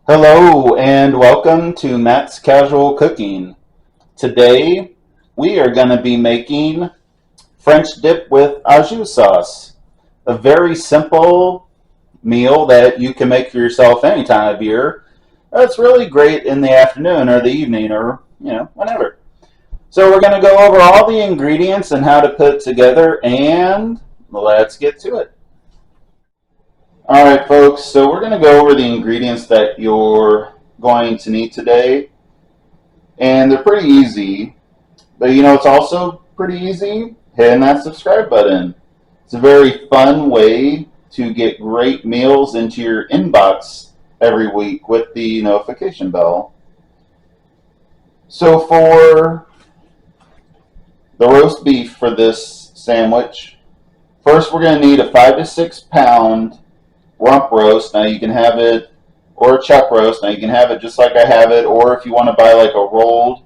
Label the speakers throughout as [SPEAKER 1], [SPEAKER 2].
[SPEAKER 1] Hello and welcome to Matt's Casual Cooking. Today we are going to be making French dip with Jus sauce. A very simple meal that you can make for yourself any time of year. It's really great in the afternoon or the evening or whenever. So we're going to go over all the ingredients and how to put it together, and let's get to it. Alright folks, so we're going to go over the ingredients that you're going to need today, and they're pretty easy, but it's also pretty easy hitting that subscribe button. It's a very fun way to get great meals into your inbox every week with the notification bell. So for the roast beef for this sandwich, first we're going to need a 5 to 6 pound rump roast. Now you can have it, or a chuck roast. Now you can have it just like I have it, or if you want to buy like a rolled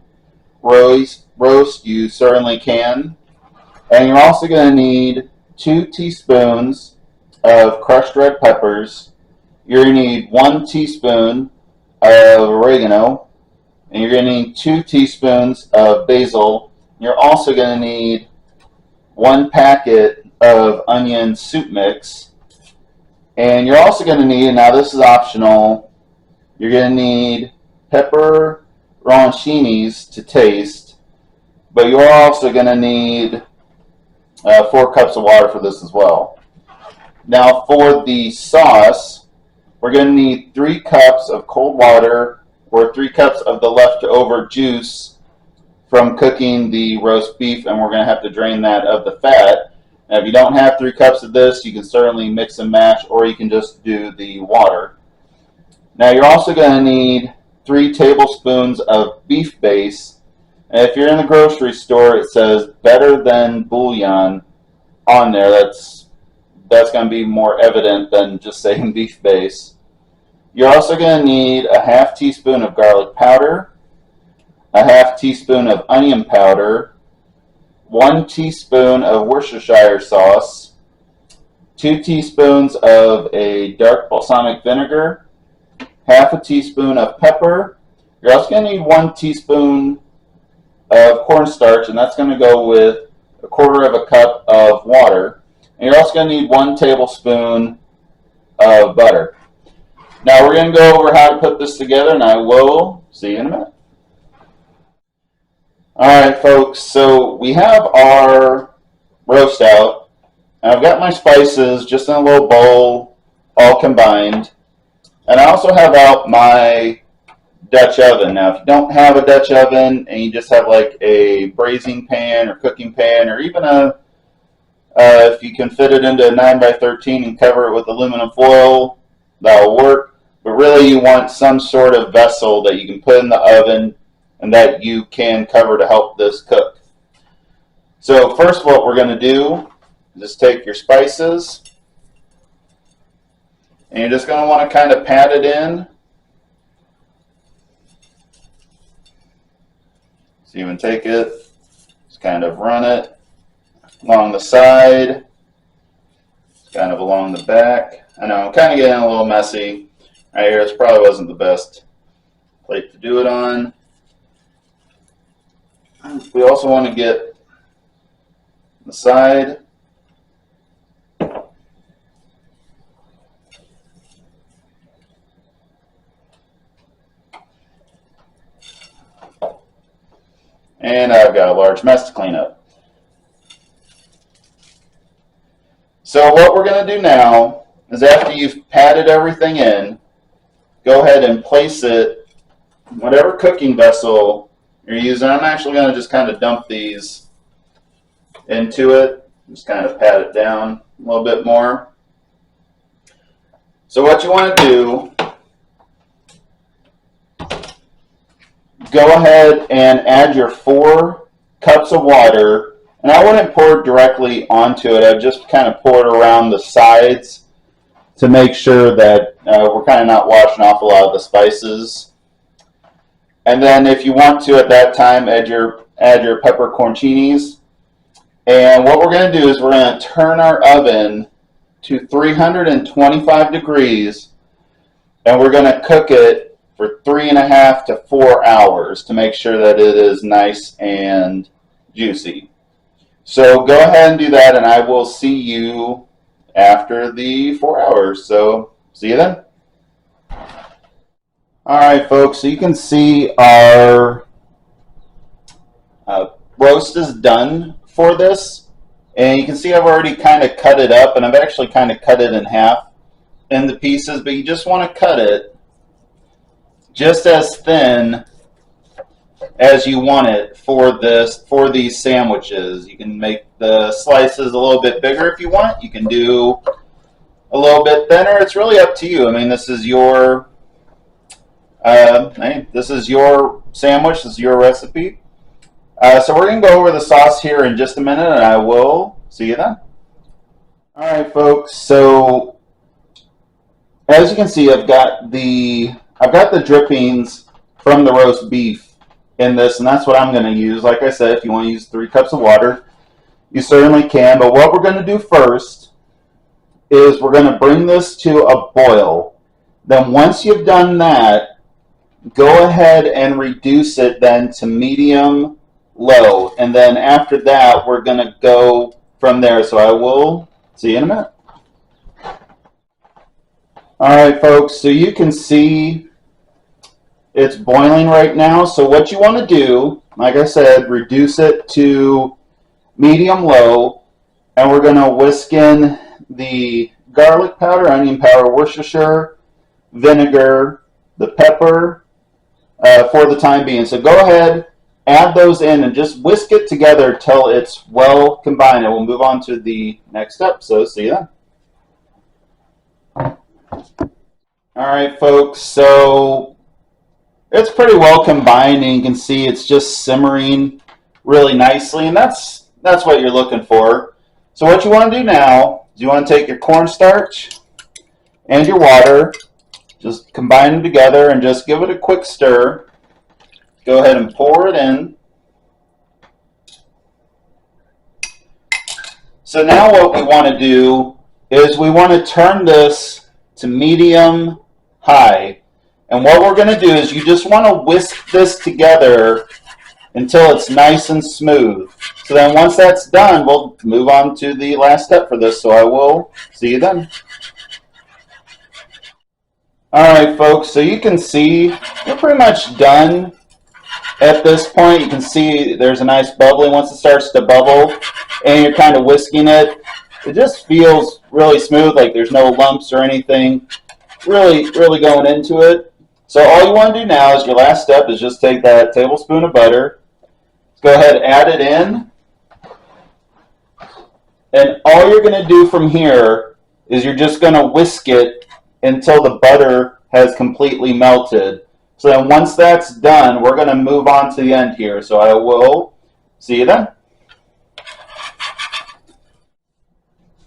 [SPEAKER 1] roast, you certainly can. And you're also going to need 2 teaspoons of crushed red peppers. You're going to need 1 teaspoon of oregano, and you're going to need 2 teaspoons of basil. You're also going to need 1 packet of onion soup mix. And you're also going to need, now this is optional, you're going to need pepperoncinis to taste, but you're also going to need 4 cups of water for this as well. Now for the sauce, we're going to need 3 cups of cold water or 3 cups of the leftover juice from cooking the roast beef, and we're going to have to drain that of the fat. Now, if you don't have 3 cups of this, you can certainly mix and match, or you can just do the water. Now, you're also going to need 3 tablespoons of beef base. And if you're in the grocery store, it says better than bouillon on there. That's going to be more evident than just saying beef base. You're also going to need a half teaspoon of garlic powder, a half teaspoon of onion powder, 1 teaspoon of Worcestershire sauce, 2 teaspoons of a dark balsamic vinegar, half a teaspoon of pepper. You're also going to need 1 teaspoon of cornstarch, and that's going to go with a quarter of a cup of water. And you're also going to need 1 tablespoon of butter. Now we're going to go over how to put this together, and I will see you in a minute. Alright folks, so we have our roast out, and I've got my spices just in a little bowl, all combined, and I also have out my Dutch oven. Now if you don't have a Dutch oven and you just have like a braising pan or cooking pan, or even if you can fit it into a 9x13 and cover it with aluminum foil, that'll work, but really you want some sort of vessel that you can put in the oven and that you can cover to help this cook. So first what we're going to do is just take your spices, and you're just going to want to kind of pat it in. So you can take it, just kind of run it along the side, kind of along the back. I know I'm kind of getting a little messy right here. This probably wasn't the best plate to do it on. We also want to get the side. And I've got a large mess to clean up. So what we're going to do now is, after you've patted everything in, go ahead and place it in whatever cooking vessel you're using. I'm actually going to just kind of dump these into it, just kind of pat it down a little bit more. So what you want to do, go ahead and add your 4 cups of water, and I wouldn't pour it directly onto it. I'd just kind of pour it around the sides to make sure that we're kind of not washing off a lot of the spices. And then if you want to at that time, add your pepperoncinis. And what we're going to do is we're going to turn our oven to 325 degrees and we're going to cook it for 3.5 to 4 hours to make sure that it is nice and juicy. So go ahead and do that, and I will see you after the 4 hours. So see you then. All right, folks, so you can see our roast is done for this. And you can see I've already kind of cut it up, and I've actually kind of cut it in half into pieces, but you just want to cut it just as thin as you want it for these sandwiches. You can make the slices a little bit bigger if you want. You can do a little bit thinner. It's really up to you. I mean, this is your sandwich. This is your recipe. So we're going to go over the sauce here in just a minute, and I will see you then. All right, folks. So as you can see, I've got the drippings from the roast beef in this, and that's what I'm going to use. Like I said, if you want to use 3 cups of water, you certainly can. But what we're going to do first is we're going to bring this to a boil. Then once you've done that, go ahead and reduce it then to medium low, and then after that we're going to go from there. So I will see you in a minute. All right, folks, so you can see it's boiling right now. So what you want to do, like I said, reduce it to medium low, and we're going to whisk in the garlic powder, onion powder, Worcestershire, vinegar, the pepper for the time being. So go ahead, add those in, and just whisk it together till it's well combined, and we'll move on to the next step. So see you then. All right, folks, so it's pretty well combined, and you can see it's just simmering really nicely, and that's what you're looking for. So what you want to do now is you want to take your cornstarch and your water, just combine them together and just give it a quick stir. Go ahead and pour it in. So now what we want to do is we want to turn this to medium high. And what we're going to do is you just want to whisk this together until it's nice and smooth. So then once that's done, we'll move on to the last step for this. So I will see you then. All right, folks, so you can see we're pretty much done. At this point, you can see there's a nice bubbling. Once it starts to bubble and you're kind of whisking it, it just feels really smooth, like there's no lumps or anything really going into it. So all you want to do now is your last step is just take that tablespoon of butter, go ahead, add it in, and all you're going to do from here is you're just going to whisk it until the butter has completely melted. So then once that's done, we're going to move on to the end here. So I will see you then.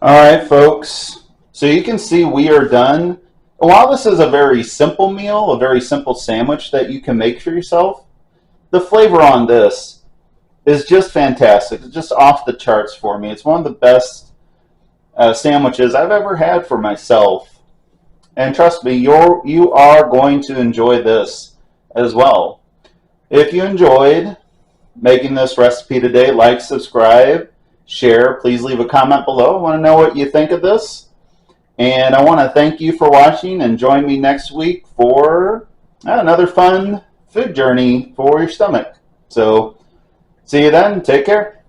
[SPEAKER 1] All right, folks. So you can see we are done. While this is a very simple meal, a very simple sandwich that you can make for yourself, the flavor on this is just fantastic. It's just off the charts for me. It's one of the best sandwiches I've ever had for myself. And trust me, you are going to enjoy this as well. If you enjoyed making this recipe today, like, subscribe, share. Please leave a comment below. I want to know what you think of this. And I want to thank you for watching, and join me next week for another fun food journey for your stomach. So see you then. Take care.